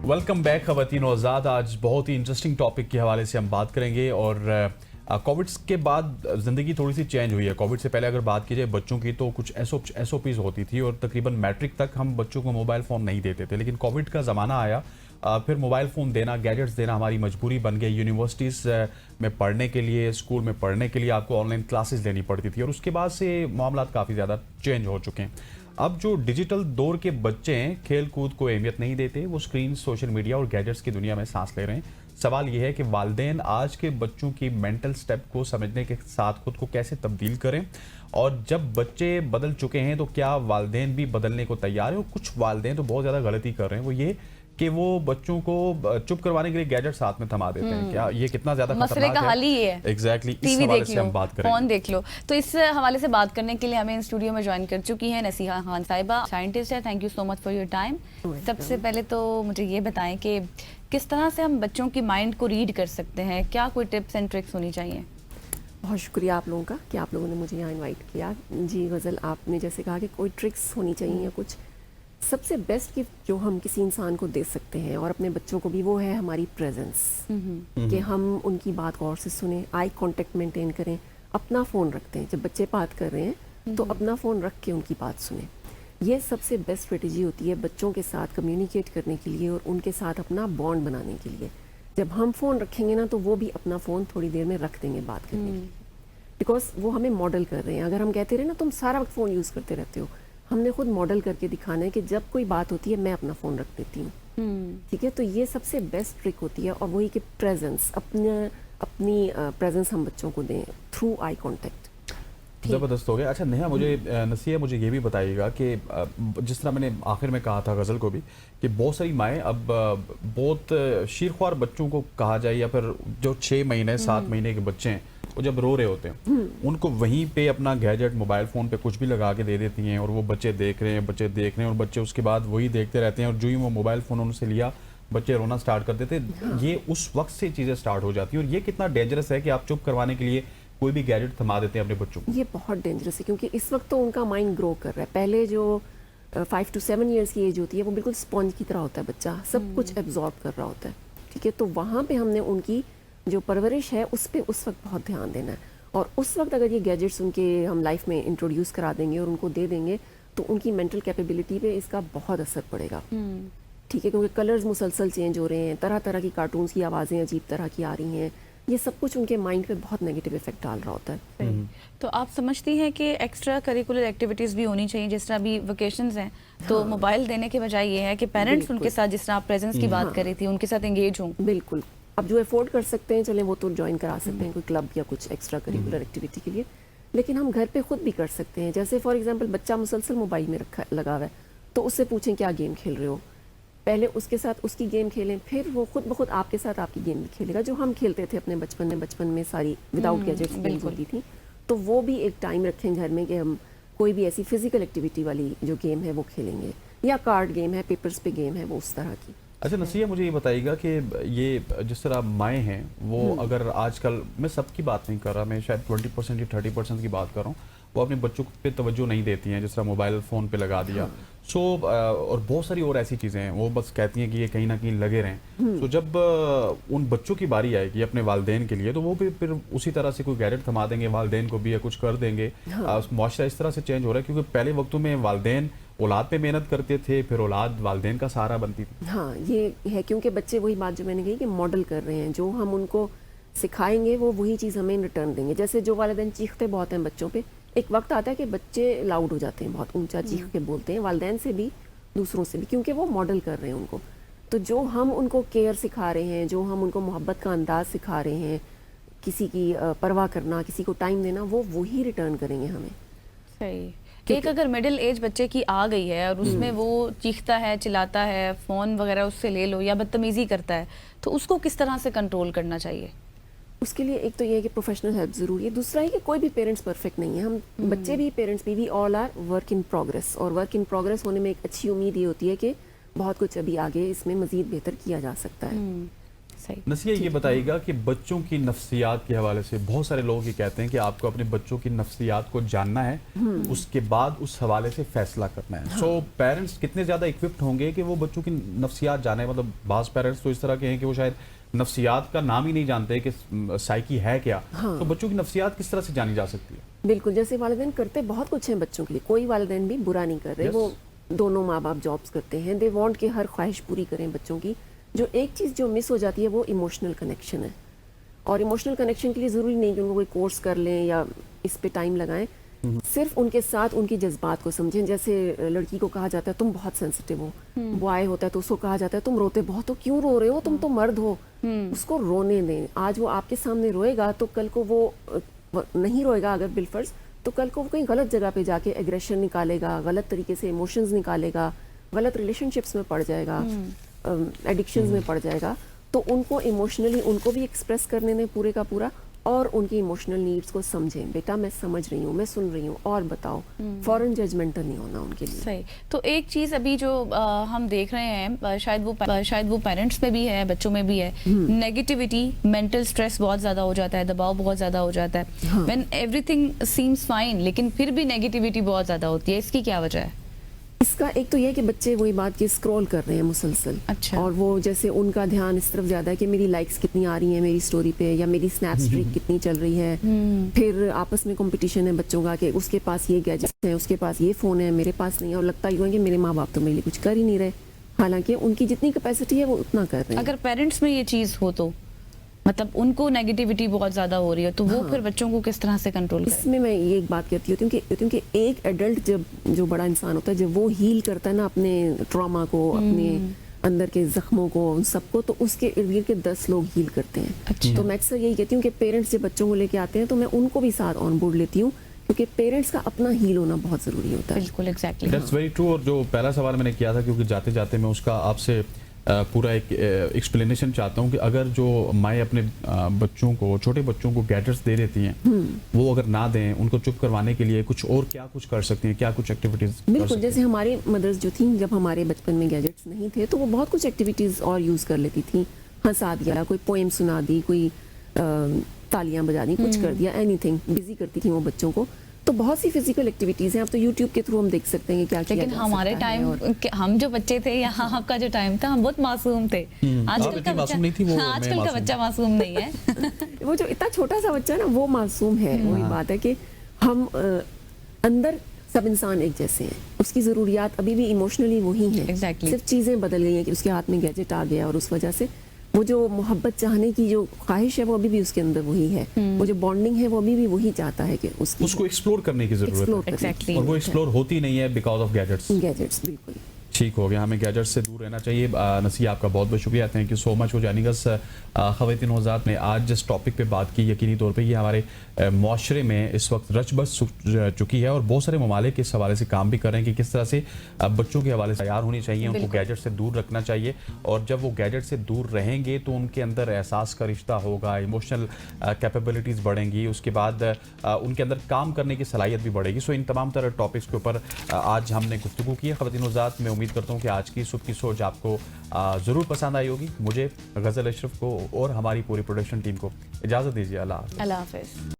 Welcome back खवातीन और आज़ाद। आज बहुत ही इंटरेस्टिंग टॉपिक के हवाले से हम बात करेंगे और कोविड के बाद ज़िंदगी थोड़ी सी चेंज हुई है। कोविड से पहले अगर बात की जाए बच्चों की तो कुछ एसओपीज़ होती थी और तकरीबन मैट्रिक तक हम बच्चों को मोबाइल फ़ोन नहीं देते थे, लेकिन कोविड का ज़माना आया, फिर मोबाइल फ़ोन देना, गैजेट्स देना हमारी मजबूरी बन गई। यूनिवर्सिटीज़ में पढ़ने के लिए, स्कूल में पढ़ने के लिए आपको ऑनलाइन क्लासेस लेनी पड़ती थी और उसके बाद से मामला काफ़ी ज़्यादा चेंज हो चुके हैं। अब जो डिजिटल दौर के बच्चे हैं खेल कूद को अहमियत नहीं देते, वो स्क्रीन, सोशल मीडिया और गैजेट्स की दुनिया में सांस ले रहे हैं। सवाल यह है कि वालिदैन आज के बच्चों की मेंटल स्टेप को समझने के साथ खुद को कैसे तब्दील करें, और जब बच्चे बदल चुके हैं तो क्या वालिदैन भी बदलने को तैयार है। और कुछ वालिदैन तो बहुत ज़्यादा गलती कर रहे हैं, वो ये कि वो बच्चों को चुप करवाने के लिए गैजेट साथ में थमा देते हैं। क्या ये कितना ज्यादा मसले का हल ही ये है। एग्जैक्टली इस हवाले से हम बात करेंगे। फोन देख लो। तो इस हवाले से बात करने के लिए हमें स्टूडियो में ज्वाइन कर चुकी है नसीहा खान साहिबा, साइंटिस्ट है। Thank you so much for your time. सबसे पहले तो मुझे ये बताएं कि किस तरह से हम बच्चों की माइंड को रीड कर सकते हैं, क्या कोई टिप्स एंड ट्रिक्स होनी चाहिए? बहुत शुक्रिया आप लोगों का कि आप लोगों ने मुझे यहाँ इनवाइट किया। जी गज़ल, आपने जैसे कहा कि कोई ट्रिक्स होनी चाहिए या कुछ, सबसे बेस्ट गिफ्ट जो हम किसी इंसान को दे सकते हैं और अपने बच्चों को भी, वो है हमारी प्रेजेंस। कि हम उनकी बात गौर से सुने, आई कांटेक्ट मेंटेन करें, अपना फ़ोन रखते हैं जब बच्चे बात कर रहे हैं तो अपना फ़ोन रख के उनकी बात सुने। ये सबसे बेस्ट स्ट्रेटजी होती है बच्चों के साथ कम्युनिकेट करने के लिए और उनके साथ अपना बॉन्ड बनाने के लिए। जब हम फ़ोन रखेंगे ना तो वो भी अपना फ़ोन थोड़ी देर में रख देंगे बात करने के लिए, बिकॉज वो हमें मॉडल कर रहे हैं। अगर हम कहते रहे ना तुम सारा वक्त फ़ोन यूज़ करते रहते हो, हमने खुद मॉडल करके दिखाना है कि जब कोई बात होती है मैं अपना फ़ोन रख देती हूँ। ठीक है, तो ये सबसे बेस्ट ट्रिक होती है। और वही कि प्रेजेंस, अपनी प्रेजेंस हम बच्चों को दें थ्रू आई कांटेक्ट। ज़बरदस्त हो गया। अच्छा नेहा, मुझे नसीहा मुझे ये भी बताइएगा कि जिस तरह मैंने आखिर में कहा था गज़ल को भी, कि बहुत सारी माएँ अब बहुत शीरख्वार बच्चों को कहा जाए, या फिर जो 6 महीने 7 महीने के बच्चे हैं वो जब रो रहे होते हैं उनको वहीं पे अपना गैजेट, मोबाइल फ़ोन पे कुछ भी लगा के दे देती हैं और वो बच्चे देख रहे हैं और बच्चे उसके बाद वही देखते रहते हैं और जो ही वो मोबाइल फ़ोन उनसे लिया बच्चे रोना स्टार्ट कर देते हैं। ये उस वक्त से चीज़ें स्टार्ट हो जाती हैं और ये कितना डेंजरस है कि आप चुप करवाने के लिए कोई भी गैजेट थमा देते हैं अपने बच्चों को। ये बहुत डेंजरस है क्योंकि इस वक्त तो उनका माइंड ग्रो कर रहा है। पहले जो 5 to 7 ईयर्स की एज होती है वो बिल्कुल स्पॉन्ज की तरह होता है, बच्चा सब कुछ एब्जॉर्ब कर रहा होता है। ठीक है, तो वहाँ पे हमने उनकी जो परवरिश है उस पर उस वक्त बहुत ध्यान देना है। और उस वक्त अगर ये गैजेट्स उनके हम लाइफ में इंट्रोड्यूस करा देंगे और उनको दे देंगे तो उनकी मेंटल कैपेबिलिटी पे इसका बहुत असर पड़ेगा। ठीक है, क्योंकि कलर्स मुसलसल चेंज हो रहे हैं, तरह तरह की कार्टून्स की आवाज़ें अजीब तरह की आ रही हैं, ये सब कुछ उनके माइंड पे बहुत नेगेटिव इफेक्ट डाल रहा होता है। तो आप समझती हैं कि एक्स्ट्रा करिकुलर एक्टिविटीज़ भी होनी चाहिए? जिस तरह अभी वेकेशंस हैं तो मोबाइल देने के बजाय ये है कि पेरेंट्स उनके साथ, जिस तरह आप प्रेजेंस की बात कर रही थी, उनके साथ एंगेज हों। बिल्कुल, अब जो अफोर्ड कर सकते हैं चलें वो तो ज्वाइन करा सकते हैं कोई क्लब या कुछ एक्स्ट्रा करिकुलर एक्टिविटी के लिए, लेकिन हम घर पे खुद भी कर सकते हैं। जैसे फॉर एग्जांपल बच्चा मुसलसल मोबाइल में लगा हुआ है तो उससे पूछें क्या गेम खेल रहे हो, पहले उसके साथ उसकी गेम खेलें, फिर वो खुद ब खुद आपके साथ आपकी गेम भी खेलेगा जो हम खेलते थे अपने बचपन में सारी विदाउट गैजेट्स गेम्स होती थी। तो वो भी एक टाइम रखें घर में कि हम कोई भी ऐसी फिजिकल एक्टिविटी वाली जो गेम है वो खेलेंगे, या कार्ड गेम है, पेपर्स पे गेम है, वो उस तरह की। अच्छा नसीहा, मुझे ये बताइएगा कि ये जिस तरह माएँ हैं वो अगर आजकल, मैं सबकी बात नहीं कर रहा, मैं शायद 20% या 30% की बात कर रहा हूँ, वो अपने बच्चों पे तवज्जो नहीं देती हैं, जिस तरह मोबाइल फ़ोन पे लगा दिया। और बहुत सारी और ऐसी चीज़ें हैं, वो बस कहती हैं कि ये कहीं ना कहीं लगे रहें। तो जब उन बच्चों की बारी आएगी अपने वालिदैन के लिए तो वो भी फिर उसी तरह से कोई गैजेट थमा देंगे वालिदैन को भी या कुछ कर देंगे। मुआशरा इस तरह से चेंज हो रहा है क्योंकि पहले वक्तों में वालिदैन औलाद पे मेहनत करते थे, फिर औलाद वालिदैन का सहारा बनती थी। हाँ, ये है क्योंकि बच्चे वही बात जो मैंने कही कि मॉडल कर रहे हैं, जो हम उनको सिखाएंगे वो वही चीज़ हमें रिटर्न देंगे। जैसे जो वालिदैन चीखते बहुत हैं बच्चों पे, एक वक्त आता है कि बच्चे लाउड हो जाते हैं, बहुत ऊंचा चीख के बोलते हैं वालिदैन से भी दूसरों से भी, क्योंकि वो मॉडल कर रहे हैं उनको। तो जो हम उनको केयर सिखा रहे हैं, जो हम उनको मोहब्बत का अंदाज सिखा रहे हैं, किसी की परवाह करना, किसी को टाइम देना, वो वही रिटर्न करेंगे हमें। सही। एक अगर मिडिल एज बच्चे की आ गई है और उसमें वो चीखता है, चिल्लाता है, फ़ोन वगैरह उससे ले लो या बदतमीज़ी करता है, तो उसको किस तरह से कंट्रोल करना चाहिए? उसके लिए एक तो ये है कि प्रोफेशनल हेल्प ज़रूरी है, दूसरा है कि कोई भी पेरेंट्स परफेक्ट नहीं है। हम बच्चे भी, पेरेंट्स भी all are work in progress. और वर्क इन प्रोग्रेस होने में एक अच्छी उम्मीद ये होती है कि बहुत कुछ अभी आगे इसमें मज़ीद बेहतर किया जा सकता है। صحیح. نسیہ یہ بتائیے گا کہ بچوں کی نفسیات کے حوالے سے بہت سارے لوگ یہ کہتے ہیں کہ آپ کو اپنے بچوں کی نفسیات کو جاننا ہے, اس کے بعد اس حوالے سے فیصلہ کرنا ہے. سو پیرنٹس کتنے زیادہ اکوپڈ ہوں گے کہ وہ بچوں کی نفسیات جانیں؟ مطلب بعض پیرنٹس تو اس طرح کے ہیں کہ وہ شاید نفسیات کا نام ہی نہیں جانتے کہ سائیکی ہے کیا. تو بچوں کی نفسیات کس طرح سے جانی جا سکتی ہے؟ بالکل, جیسے والدین کرتے بہت کچھ ہیں بچوں کے لیے, کوئی والدین بھی برا نہیں کر رہے. وہ دونوں ماں باپ جابس کرتے ہیں, دے وانٹ کہ ہر خواہش پوری کریں بچوں کی. جو ایک چیز جو مس ہو جاتی ہے وہ ایموشنل کنیکشن ہے. اور ایموشنل کنیکشن کے لیے ضروری نہیں کہ ان کو کوئی کورس کر لیں یا اس پہ ٹائم لگائیں, صرف ان کے ساتھ ان کی جذبات کو سمجھیں. جیسے لڑکی کو کہا جاتا ہے تم بہت سینسٹیو ہو, بوائے ہوتا ہے تو اس کو کہا جاتا ہے تم روتے بہت ہو, کیوں رو رہے ہو, تم تو مرد ہو. اس کو رونے دیں. آج وہ آپ کے سامنے روئے گا تو کل کو وہ نہیں روئے گا اگر بالفرض, تو کل کو وہ کہیں غلط جگہ پہ جا کے ایگریشن نکالے گا, غلط طریقے سے ایموشنز نکالے گا, غلط ریلیشن شپس میں پڑ جائے گا, ایڈکشنز میں پڑ جائے گا. تو ان کو ایموشنلی ان کو بھی ایکسپریس کرنے دیں پورے کا پورا, اور ان کی ایموشنل نیڈس کو سمجھیں. بیٹا میں سمجھ رہی ہوں, میں سن رہی ہوں, اور بتاؤ. فوراً ججمنٹل نہیں ہونا ان کے لیے. صحیح. تو ایک چیز ابھی جو ہم دیکھ رہے ہیں, شاید وہ پیرنٹس میں بھی ہے, بچوں میں بھی ہے, نیگیٹیوٹی, مینٹل اسٹریس بہت زیادہ ہو جاتا ہے, دباؤ بہت زیادہ ہو جاتا ہے. When everything seems fine, لیکن پھر بھی نیگیٹیوٹی بہت زیادہ ہوتی ہے. اس کی کیا وجہ ہے؟ اس کا ایک تو یہ کہ بچے وہی بات کہ اسکرول کر رہے ہیں مسلسل. اچھا. اور وہ جیسے ان کا دھیان اس طرف زیادہ ہے کہ میری لائکس کتنی آ رہی ہیں میری سٹوری پہ, یا میری سنیپ اسٹریک کتنی چل رہی ہے. پھر آپس میں کمپٹیشن ہے بچوں کا کہ اس کے پاس یہ گیجٹس ہیں, اس کے پاس یہ فون ہے, میرے پاس نہیں ہے. اور لگتا ہی ہے کہ میرے ماں باپ تو میرے لیے کچھ کر ہی نہیں رہے, حالانکہ ان کی جتنی کیپیسٹی ہے وہ اتنا کر رہے ہیں. اگر پیرنٹس میں یہ چیز ہو تو مطلب ان کو نیگیٹیوٹی بہت زیادہ ہو رہی ہے, تو وہ پھر بچوں کو کس طرح سے کنٹرول کریں؟ اس میں یہ ایک بات کہتی ہوں کیونکہ ایک ایڈلٹ جو بڑا انسان ہوتا ہے, جب وہ ہیل کرتا ہے نا اپنے ٹراما کو, اپنے اندر کے زخموں کو, ان سب کو, تو اس کے ارد گرد کے 10 لوگ ہیل کرتے ہیں. تو میں اکثر یہی کہتی ہوں کہ پیرنٹس جب بچوں کو لے کے آتے ہیں تو میں ان کو بھی ساتھ آن بورڈ لیتی ہوں, کیونکہ پیرنٹس کا اپنا ہیل ہونا بہت ضروری ہوتا ہے. بالکل, ایگزیکٹلی. That's very true. اور جو پہلا سوال میں نے کیا تھا, کیونکہ جاتے جاتے میں اس کا آپ سے پورا ایک ایکسپلینیشن چاہتا ہوں کہ اگر جو مائیں اپنے بچوں کو, چھوٹے بچوں کو گیجٹس دے دیتی ہیں, وہ اگر نہ دیں, ان کو چپ کروانے کے لیے کچھ اور کیا کچھ کر سکتی ہیں, کیا کچھ ایکٹیویٹیز؟ بالکل, جیسے ہماری مدرس جو تھیں جب ہمارے بچپن میں گیجٹس نہیں تھے تو وہ بہت کچھ ایکٹیویٹیز اور یوز کر لیتی تھیں. ہنسا دیا, کوئی پوئم سنا دی, کوئی تالیاں بجا دی, کچھ کر دیا, اینی تھنگ, بزی کرتی تھیں وہ بچوں کو. تو بہت سی فزیکل ایکٹیویٹیز ہیں. اب تو یوٹیوب کے تھرو ہم دیکھ سکتے ہیں کہ کیا کیا. لیکن ہمارے ٹائم, ہم جو بچے تھے یا آپ کا جو ٹائم تھا, ہم بہت معصوم تھے. آج کل کا بچہ معصوم نہیں ہے. وہ جو اتنا چھوٹا سا بچہ ہے نا, وہ معصوم ہے. وہی بات ہے کہ ہم اندر سب انسان ایک جیسے ہیں, اس کی ضروریات ابھی بھی ایموشنلی وہی ہیں. صرف چیزیں بدل گئی ہیں کہ اس کے ہاتھ میں گیجٹ آ گیا, اور اس وجہ سے وہ جو محبت چاہنے کی جو خواہش ہے وہ ابھی بھی اس کے اندر وہی ہے. وہ جو بانڈنگ ہے وہ ابھی بھی وہی چاہتا ہے کہ اس کو ایکسپلور کرنے کی ضرورت ہے, اور وہ ایکسپلور ہوتی نہیں ہے بیکاز آف گیجٹس. بالکل ٹھیک ہو گیا, ہمیں گیجٹ سے دور رہنا چاہیے. نسیہ, آپ کا بہت بہت شکریہ, thank you so much for joining us. خواتین و حضرات, نے آج جس ٹاپک پہ بات کی, یقینی طور پہ یہ ہمارے معاشرے میں اس وقت رچ بس چکی ہے, اور بہت سارے ممالک اس حوالے سے کام بھی کر رہے ہیں کہ کس طرح سے بچوں کے حوالے سے تیار ہونی چاہیے, ان کو گیجٹ سے دور رکھنا چاہیے. اور جب وہ گیجٹ سے دور رہیں گے تو ان کے اندر احساس کا رشتہ ہوگا, ایموشنل کیپیبلٹیز بڑھیں گی, اس کے بعد ان کے اندر کام کرنے کی صلاحیت بھی بڑھے گی. سو ان تمام طرح ٹاپکس کے اوپر آج ہم نے گفتگو کی ہے. خواتین و حضرات, میں امید کرتا ہوں کہ آج کی صبح کی سوچ آپ کو ضرور پسند آئی ہوگی. مجھے غزل اشرف کو اور ہماری پوری پروڈکشن ٹیم کو اجازت دیجیے. اللہ حافظ.